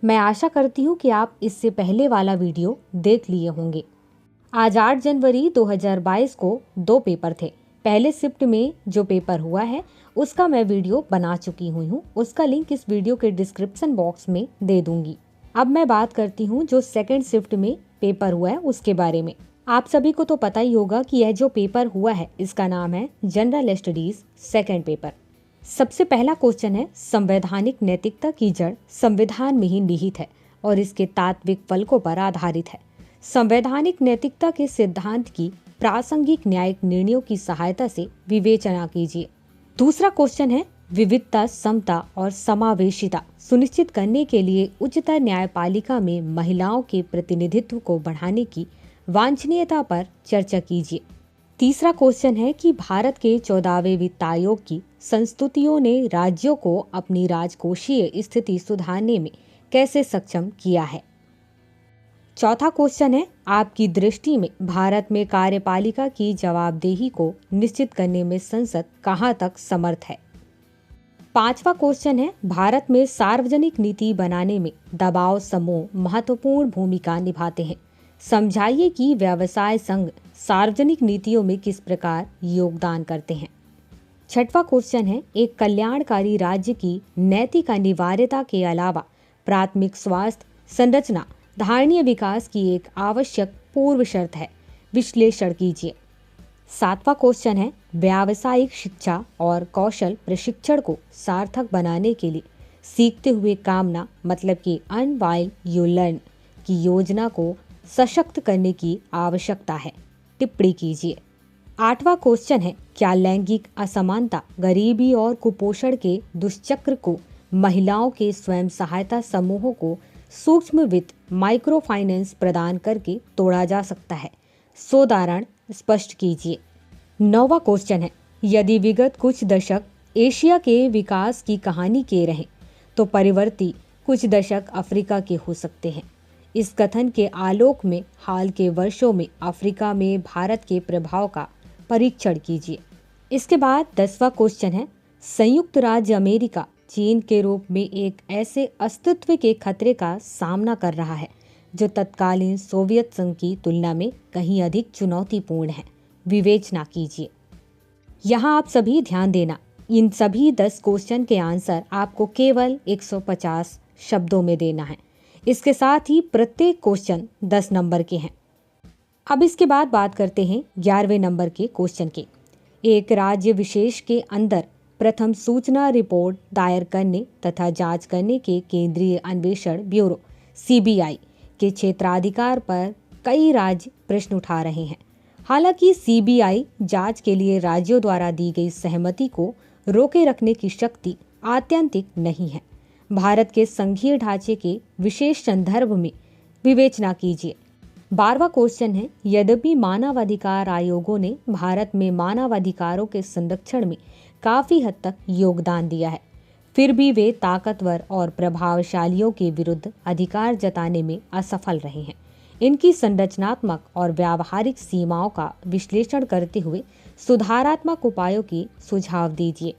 मैं आशा करती हूँ कि आप इससे पहले वाला वीडियो देख लिए होंगे। आज 8 जनवरी 2022 को 2 पेपर थे। पहले शिफ्ट में जो पेपर हुआ है उसका मैं वीडियो बना चुकी हुई हूँ। उसका लिंक इस वीडियो के डिस्क्रिप्शन बॉक्स में दे दूंगी। अब मैं बात करती हूँ जो सेकंड शिफ्ट में पेपर हुआ है उसके बारे में। आप सभी को तो पता ही होगा कि यह जो पेपर हुआ है इसका नाम है जनरल स्टडीज सेकंड पेपर। सबसे पहला क्वेश्चन है, संवैधानिक नैतिकता की जड़ संविधान में ही निहित है और इसके तात्विक फलकों पर आधारित है। संवैधानिक नैतिकता के सिद्धांत की प्रासंगिक न्यायिक निर्णयों की सहायता से विवेचना कीजिए। दूसरा क्वेश्चन है, विविधता, समता और समावेशिता सुनिश्चित करने के लिए उच्चतर न्यायपालिका में महिलाओं के प्रतिनिधित्व को बढ़ाने की वांछनीयता पर चर्चा कीजिए। तीसरा क्वेश्चन है कि भारत के 14वें वित्त आयोग की संस्तुतियों ने राज्यों को अपनी राजकोषीय स्थिति सुधारने में कैसे सक्षम किया है। चौथा क्वेश्चन है, आपकी दृष्टि में भारत में कार्यपालिका की जवाबदेही को निश्चित करने में संसद कहां तक समर्थ है। पांचवा क्वेश्चन है, भारत में सार्वजनिक नीति बनाने में दबाव समूह महत्वपूर्ण भूमिका निभाते हैं। समझाइए कि व्यवसाय संघ सार्वजनिक नीतियों में किस प्रकार योगदान करते हैं। छठवां क्वेश्चन है, एक कल्याणकारी राज्य की नैतिक अनिवार्यता के अलावा प्राथमिक स्वास्थ्य संरचना धारणीय विकास की एक आवश्यक पूर्व शर्त है। विश्लेषण कीजिए। सातवां क्वेश्चन है, व्यावसायिक शिक्षा और कौशल प्रशिक्षण को सार्थक बनाने के लिए सीखते हुए कामना मतलब कि अर्न व्हाइल यू लर्न की योजना को सशक्त करने की आवश्यकता है। टिप्पणी कीजिए। आठवां क्वेश्चन है, क्या लैंगिक असमानता, गरीबी और कुपोषण के दुष्चक्र को महिलाओं के स्वयं सहायता समूहों को सूक्ष्म वित्त माइक्रो फाइनेंस प्रदान करके तोड़ा जा सकता है। सोदाहरण स्पष्ट कीजिए। नौवां क्वेश्चन है, यदि विगत कुछ दशक एशिया के विकास की कहानी के रहे तो परिवर्ती कुछ दशक अफ्रीका के हो सकते हैं। इस कथन के आलोक में हाल के वर्षों में अफ्रीका में भारत के प्रभाव का परीक्षण कीजिए। इसके बाद 10वां क्वेश्चन है, संयुक्त राज्य अमेरिका चीन के रूप में एक ऐसे अस्तित्व के खतरे का सामना कर रहा है जो तत्कालीन सोवियत संघ की तुलना में कहीं अधिक चुनौतीपूर्ण है। विवेचना कीजिए। यहाँ आप सभी ध्यान देना, इन सभी 10 क्वेश्चन के आंसर आपको केवल 150 शब्दों में देना है। इसके साथ ही प्रत्येक क्वेश्चन 10 नंबर के हैं। अब इसके बाद बात करते हैं 11वें नंबर के क्वेश्चन के। एक राज्य विशेष के अंदर प्रथम सूचना रिपोर्ट दायर करने तथा जांच करने के केंद्रीय अन्वेषण ब्यूरो (सीबीआई) के क्षेत्राधिकार पर कई राज्य प्रश्न उठा रहे हैं। हालांकि सीबीआई जांच के लिए राज्यों द्वारा दी गई सहमति को रोके रखने की शक्ति आत्यंतिक नहीं है। भारत के संघीय ढांचे के विशेष संदर्भ में विवेचना कीजिए। 12वां क्वेश्चन है, यद्यपि मानवाधिकार आयोगों ने भारत में मानवाधिकारों के संरक्षण में काफी हद तक योगदान दिया है, फिर भी वे ताकतवर और प्रभावशालियों के विरुद्ध अधिकार जताने में असफल रहे हैं। इनकी संरचनात्मक और व्यावहारिक सीमाओं का विश्लेषण करते हुए सुधारात्मक उपायों की सुझाव दीजिए।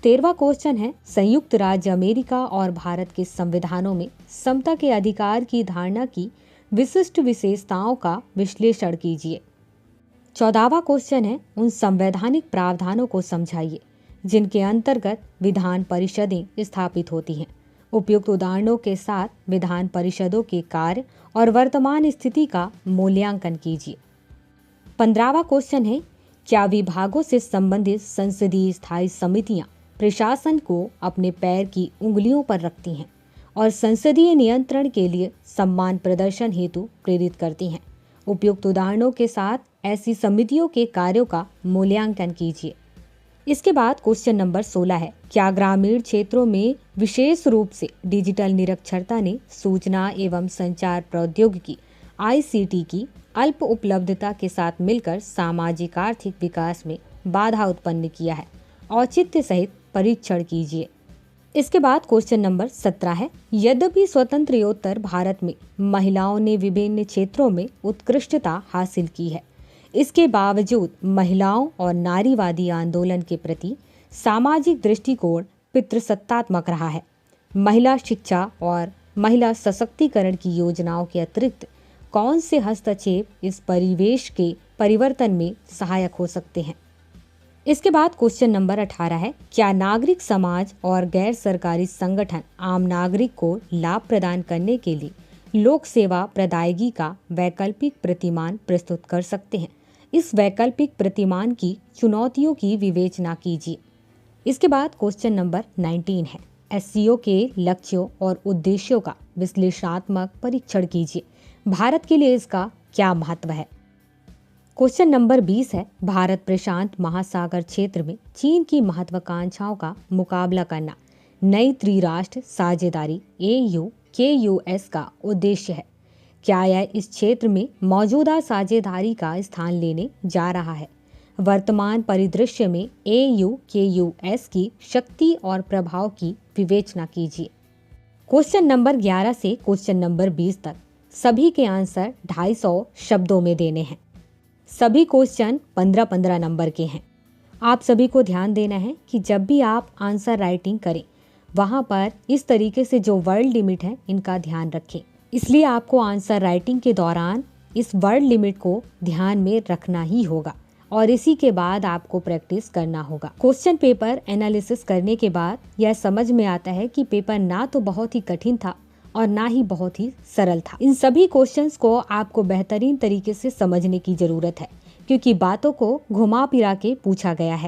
13वां क्वेश्चन है, संयुक्त राज्य अमेरिका और भारत के संविधानों में समता के अधिकार की धारणा की विशिष्ट विशेषताओं का विश्लेषण कीजिए। 14वां क्वेश्चन है, उन संवैधानिक प्रावधानों को समझाइए जिनके अंतर्गत विधान परिषदें स्थापित होती हैं। उपयुक्त उदाहरणों के साथ विधान परिषदों के कार्य और वर्तमान स्थिति का मूल्यांकन कीजिए। 15वां क्वेश्चन है, क्या विभागों से संबंधित संसदीय स्थायी समितियां प्रशासन को अपने पैर की उंगलियों पर रखती हैं और संसदीय नियंत्रण के लिए सम्मान प्रदर्शन हेतु प्रेरित करती हैं। उपयुक्त उदाहरणों के साथ ऐसी समितियों के कार्यों का मूल्यांकन कीजिए। इसके बाद क्वेश्चन नंबर 16 है, क्या ग्रामीण क्षेत्रों में विशेष रूप से डिजिटल निरक्षरता ने सूचना एवं संचार प्रौद्योगिकी (ICT) की अल्प उपलब्धता के साथ मिलकर सामाजिक आर्थिक विकास में बाधा उत्पन्न किया है। औचित्य सहित परीक्षण कीजिए। इसके बाद क्वेश्चन नंबर 17 है, यद्यपि स्वतंत्रोत्तर भारत में महिलाओं ने विभिन्न क्षेत्रों में उत्कृष्टता हासिल की है, इसके बावजूद महिलाओं और नारीवादी आंदोलन के प्रति सामाजिक दृष्टिकोण पितृसत्तात्मक रहा है। महिला शिक्षा और महिला सशक्तिकरण की योजनाओं के अतिरिक्त कौन से हस्तक्षेप इस परिवेश के परिवर्तन में सहायक हो सकते हैं? इसके बाद क्वेश्चन नंबर 18 है, क्या नागरिक समाज और गैर सरकारी संगठन आम नागरिक को लाभ प्रदान करने के लिए लोक सेवा प्रदायगी का वैकल्पिक प्रतिमान प्रस्तुत कर सकते हैं? इस वैकल्पिक प्रतिमान की चुनौतियों की विवेचना कीजिए। इसके बाद क्वेश्चन नंबर 19 है, एससीओ के लक्ष्यों और उद्देश्यों का विश्लेषणात्मक परीक्षण कीजिए। भारत के लिए इसका क्या महत्व है? क्वेश्चन नंबर 20 है, भारत प्रशांत महासागर क्षेत्र में चीन की महत्वाकांक्षाओं का मुकाबला करना नई त्रिराष्ट्र साझेदारी AU-KUS का उद्देश्य है। क्या यह इस क्षेत्र में मौजूदा साझेदारी का स्थान लेने जा रहा है? वर्तमान परिदृश्य में AU-KUS की शक्ति और प्रभाव की विवेचना कीजिए। क्वेश्चन नंबर 11 से क्वेश्चन नंबर 20 तक सभी के आंसर 250 शब्दों में देने हैं। सभी क्वेश्चन 15-15 नंबर के हैं। आप सभी को ध्यान देना है कि जब भी आप आंसर राइटिंग करें वहाँ पर इस तरीके से जो वर्ड लिमिट है इनका ध्यान रखें। इसलिए आपको आंसर राइटिंग के दौरान इस वर्ड लिमिट को ध्यान में रखना ही होगा और इसी के बाद आपको प्रैक्टिस करना होगा। क्वेश्चन पेपर एनालिसिस करने के बाद यह समझ में आता है कि पेपर ना तो बहुत ही कठिन था और ना ही बहुत ही सरल था। इन सभी क्वेश्चंस को आपको बेहतरीन तरीके से समझने की जरूरत है क्योंकि बातों को घुमा फिरा के पूछा गया है।